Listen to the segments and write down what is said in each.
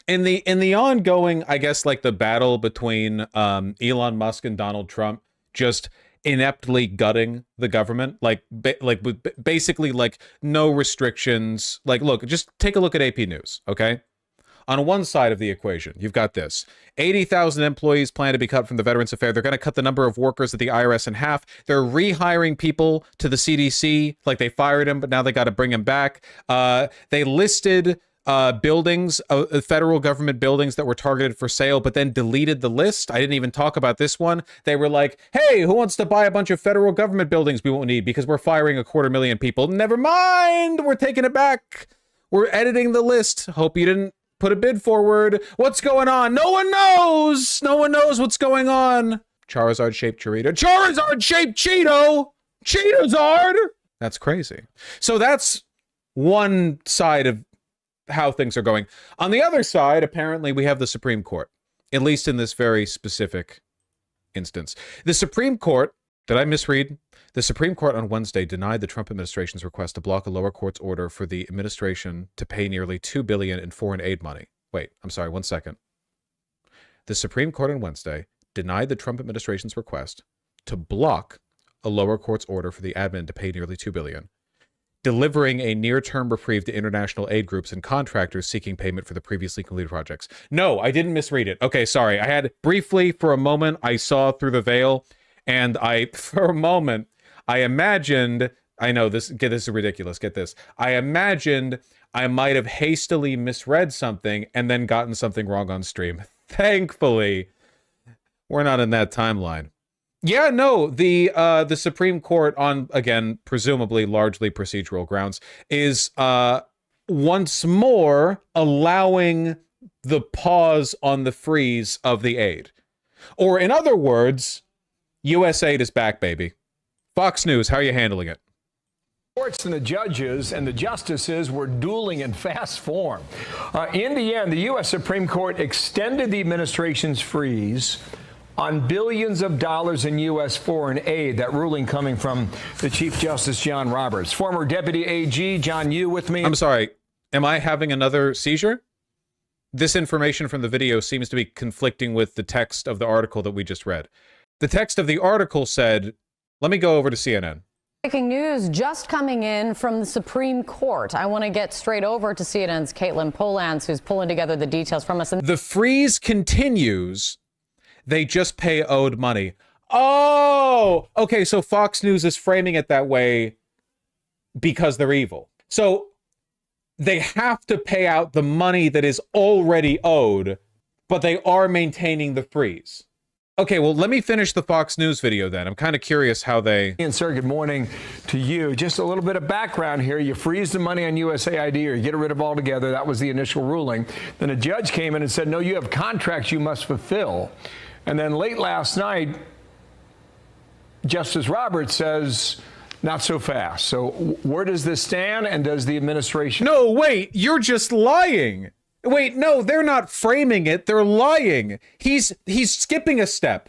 in the ongoing, I guess, like the battle between Elon Musk and Donald Trump, just ineptly gutting the government, basically like no restrictions. Like, look, just take a look at AP News, okay? On one side of the equation, you've got this. 80,000 employees plan to be cut from the Veterans Affairs. They're going to cut the number of workers at the IRS in half. They're rehiring people to the CDC. Like, they fired him, but now they got to bring him back. They listed buildings, federal government buildings that were targeted for sale, but then deleted the list. I didn't even talk about this one. They were like, hey, who wants to buy a bunch of federal government buildings we won't need because we're firing 250,000 people? Never mind. We're taking it back. We're editing the list. Hope you didn't put a bid forward. What's going on? No one knows. No one knows what's going on. Charizard-shaped Cheeto. Charizard-shaped Cheeto. Cheetozard. That's crazy. So that's one side of how things are going. On the other side, apparently we have the Supreme Court, at least in this very specific instance. The Supreme Court, did I misread? The Supreme Court on Wednesday denied the Trump administration's request to block a lower court's order for the administration to pay nearly $2 billion in foreign aid money. Wait, I'm sorry, 1 second. The Supreme Court on Wednesday denied the Trump administration's request to block a lower court's order for the admin to pay nearly $2 billion, delivering a near-term reprieve to international aid groups and contractors seeking payment for the previously completed projects. No, I didn't misread it. Okay, sorry. I had briefly, for a moment, I saw through the veil, and for a moment, I imagined, I know this is ridiculous, get this. I imagined I might have hastily misread something and then gotten something wrong on stream. Thankfully, we're not in that timeline. Yeah, no, the Supreme Court, on, again, presumably largely procedural grounds, is once more allowing the pause on the freeze of the aid. Or in other words, US aid is back, baby. Fox News, how are you handling it? Courts and the judges and the justices were dueling in fast form. In the end, the U.S. Supreme Court extended the administration's freeze on billions of dollars in U.S. foreign aid. That ruling coming from the Chief Justice John Roberts. Former Deputy AG John Yoo with me. I'm sorry, am I having another seizure? This information from the video seems to be conflicting with the text of the article that we just read. The text of the article said, let me go over to CNN. Breaking news just coming in from the Supreme Court. I want to get straight over to CNN's Caitlin Polans, who's pulling together the details from us. The freeze continues. They just pay owed money. Oh, okay. So Fox News is framing it that way because they're evil. So they have to pay out the money that is already owed, but they are maintaining the freeze. Okay, well, let me finish the Fox News video then. I'm kind of curious how they... And sir, good morning to you. Just a little bit of background here. You freeze the money on USAID or you get rid of it altogether. That was the initial ruling. Then a judge came in and said, no, you have contracts you must fulfill. And then late last night, Justice Roberts says, not so fast. So where does this stand, and does the administration... No, wait, you're just lying. Wait, no, they're not framing it. They're lying. He's skipping a step.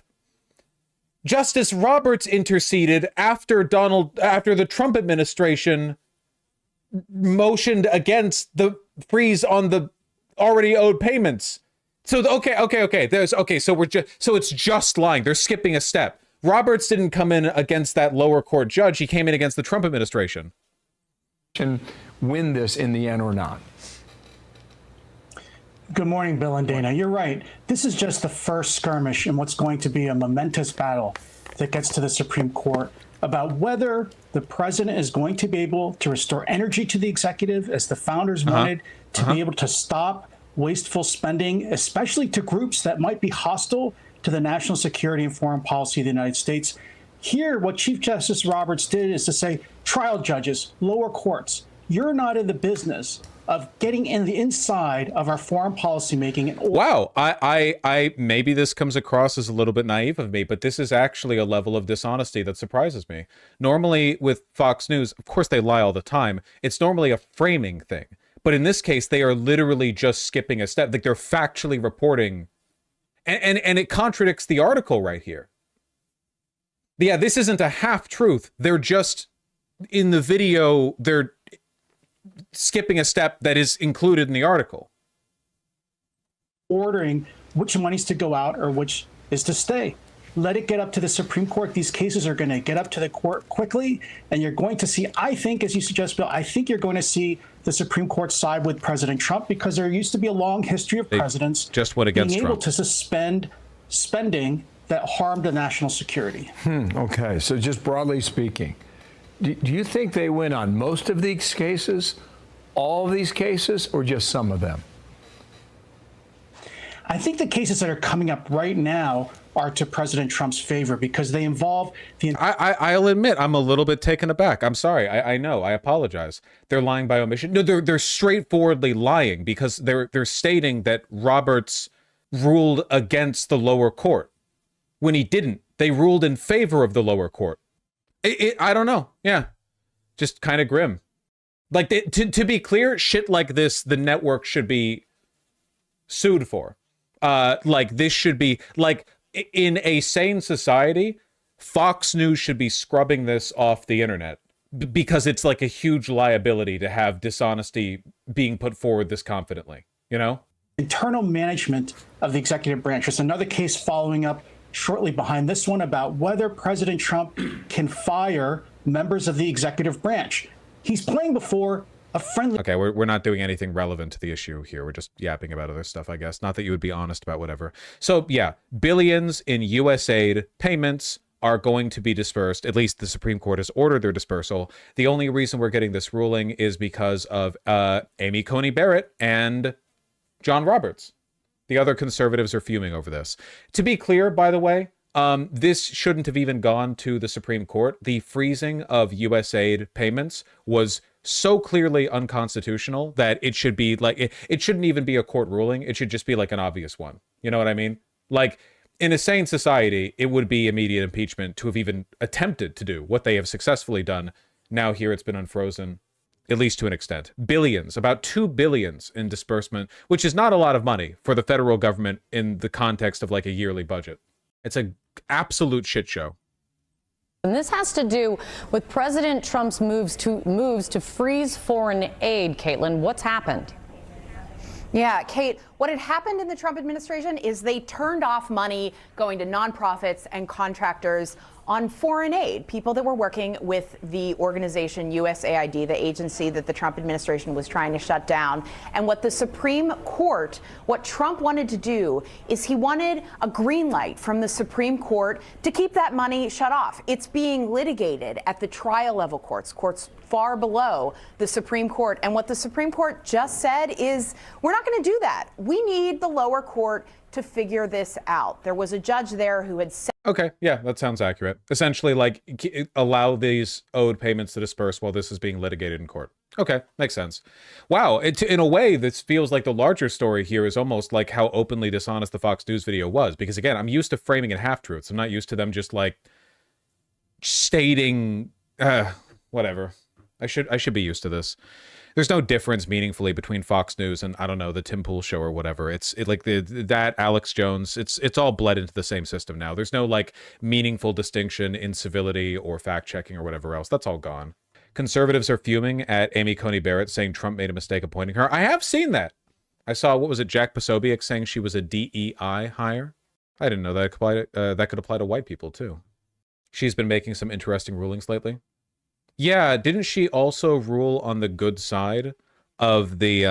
Justice Roberts interceded after the Trump administration motioned against the freeze on the already owed payments. So okay. So it's just lying. They're skipping a step. Roberts didn't come in against that lower court judge. He came in against the Trump administration. Win this in the end or not? Good morning, Bill and Dana. You're right. This is just the first skirmish in what's going to be a momentous battle that gets to the Supreme Court about whether the president is going to be able to restore energy to the executive, as the founders wanted, to be able to stop wasteful spending, especially to groups that might be hostile to the national security and foreign policy of the United States. Here, what Chief Justice Roberts did is to say, trial judges, lower courts, you're not in the business of getting in the inside of our foreign policy making. Wow, I maybe this comes across as a little bit naive of me, but this is actually a level of dishonesty that surprises me. Normally with Fox News, of course they lie all the time. It's normally a framing thing. But in this case, they are literally just skipping a step. Like, they're factually reporting. And it contradicts the article right here. But yeah, this isn't a half-truth. They're just, in the video, they're skipping a step that is included in the article. ordering which monies to go out or which is to stay. Let it get up to the Supreme Court. These cases are going to get up to the court quickly, and you're going to see, I think, as you suggest, Bill, I think you're going to see the Supreme Court side with President Trump, because there used to be a long history of presidents just went against being able Trump to suspend spending that harmed the national security. Okay, so just broadly speaking, do you think they win on most of these cases, all of these cases, or just some of them? I think the cases that are coming up right now are to President Trump's favor because they involve the. I'll admit I'm a little bit taken aback. I'm sorry. I know. I apologize. They're lying by omission. No, they're straightforwardly lying because they're stating that Roberts ruled against the lower court when he didn't. They ruled in favor of the lower court. I don't know. Yeah, just kind of grim. Like to be clear, shit like this, the network should be sued for. Like this should be like. In a sane society, Fox News should be scrubbing this off the internet because it's like a huge liability to have dishonesty being put forward this confidently, you know? Internal management of the executive branch. There's another case following up shortly behind this one about whether President Trump can fire members of the executive branch. He's playing before a friendly. Okay, we're not doing anything relevant to the issue here. We're just yapping about other stuff, I guess. Not that you would be honest about whatever. So yeah, billions in U.S. aid payments are going to be dispersed. At least the Supreme Court has ordered their dispersal. The only reason we're getting this ruling is because of Amy Coney Barrett and John Roberts. The other conservatives are fuming over this. To be clear, by the way, this shouldn't have even gone to the Supreme Court. The freezing of U.S. aid payments was so clearly unconstitutional that it should be like, it shouldn't even be a court ruling. It should just be like an obvious one. You know what I mean? Like in a sane society, it would be immediate impeachment to have even attempted to do what they have successfully done. Now here it's been unfrozen, at least to an extent. Billions, about $2 billion in disbursement, which is not a lot of money for the federal government in the context of like a yearly budget. It's an absolute shit show. And this has to do with President Trump's moves to freeze foreign aid. Caitlin, what's happened? Yeah, Kate, what had happened in the Trump administration is they turned off money going to nonprofits and contractors on foreign aid, people that were working with the organization USAID, the agency that the Trump administration was trying to shut down. And what the Supreme Court, what Trump wanted to do is he wanted a green light from the Supreme Court to keep that money shut off. It's being litigated at the trial level courts far below the Supreme Court. And what the Supreme Court just said is, we're not going to do that. We need the lower court to figure this out. There was a judge there who had said. Okay, yeah, that sounds accurate. Essentially, like, allow these owed payments to disperse while this is being litigated in court. Okay, makes sense. Wow, in a way, this feels like the larger story here is almost like how openly dishonest the Fox News video was. Because again, I'm used to framing in half-truths. I'm not used to them just like stating, whatever. I should be used to this. There's no difference meaningfully between Fox News and, I don't know, the Tim Pool show or whatever. It's like that Alex Jones, it's all bled into the same system now. There's no like meaningful distinction in civility or fact checking or whatever else. That's all gone. Conservatives are fuming at Amy Coney Barrett saying Trump made a mistake appointing her. I have seen that. I saw, what was it, Jack Posobiec saying she was a DEI hire. I didn't know that could apply to white people too. She's been making some interesting rulings lately. Yeah, didn't she also rule on the good side of the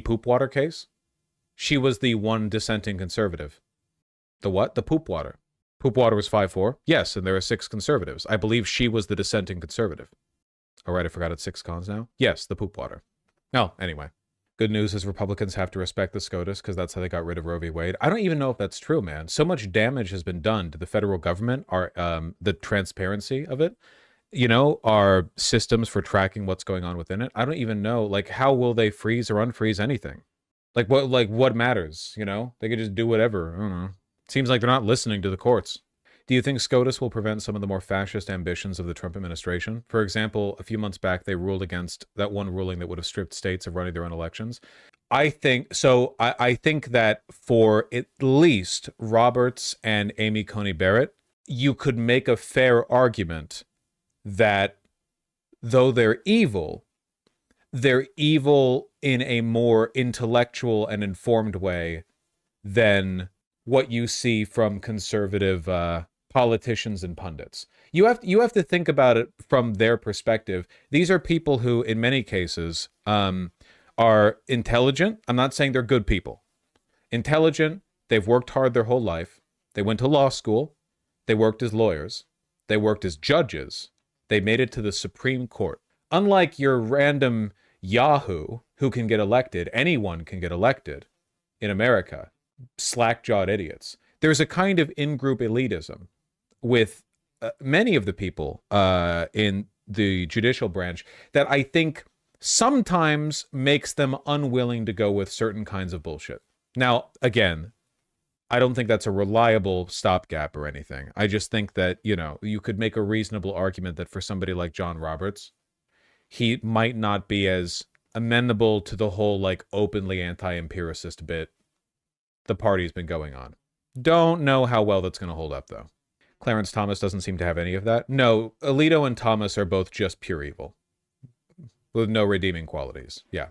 poop water case? She was the one dissenting conservative. The what? The poop water. Poop water was 5-4. Yes, and there are 6 conservatives. I believe she was the dissenting conservative. All right, I forgot it's 6 cons now. Yes, the poop water. Oh, anyway. Good news is Republicans have to respect the SCOTUS because that's how they got rid of Roe v. Wade. I don't even know if that's true, man. So much damage has been done to the federal government, the transparency of it. You know, our systems for tracking what's going on within it. I don't even know, like, how will they freeze or unfreeze anything? Like, what matters, you know? They could just do whatever. I don't know. Seems like they're not listening to the courts. Do you think SCOTUS will prevent some of the more fascist ambitions of the Trump administration? For example, a few months back, they ruled against that one ruling that would have stripped states of running their own elections. I think so. I think that for at least Roberts and Amy Coney Barrett, you could make a fair argument that though they're evil, they're evil in a more intellectual and informed way than what you see from conservative politicians and pundits. You have to think about it from their perspective. These are people who, in many cases, are intelligent. I'm not saying they're good people. Intelligent. They've worked hard their whole life. They went to law school. They worked as lawyers. They worked as judges. They made it to the Supreme Court. Unlike your random Yahoo who can get elected, anyone can get elected in America. Slack-jawed idiots. There's a kind of in-group elitism with many of the people in the judicial branch that I think sometimes makes them unwilling to go with certain kinds of bullshit. Now, again, I don't think that's a reliable stopgap or anything. I just think that, you know, you could make a reasonable argument that for somebody like John Roberts, he might not be as amenable to the whole, like, openly anti-empiricist bit the party's been going on. Don't know how well that's going to hold up, though. Clarence Thomas doesn't seem to have any of that. No, Alito and Thomas are both just pure evil with no redeeming qualities. Yeah.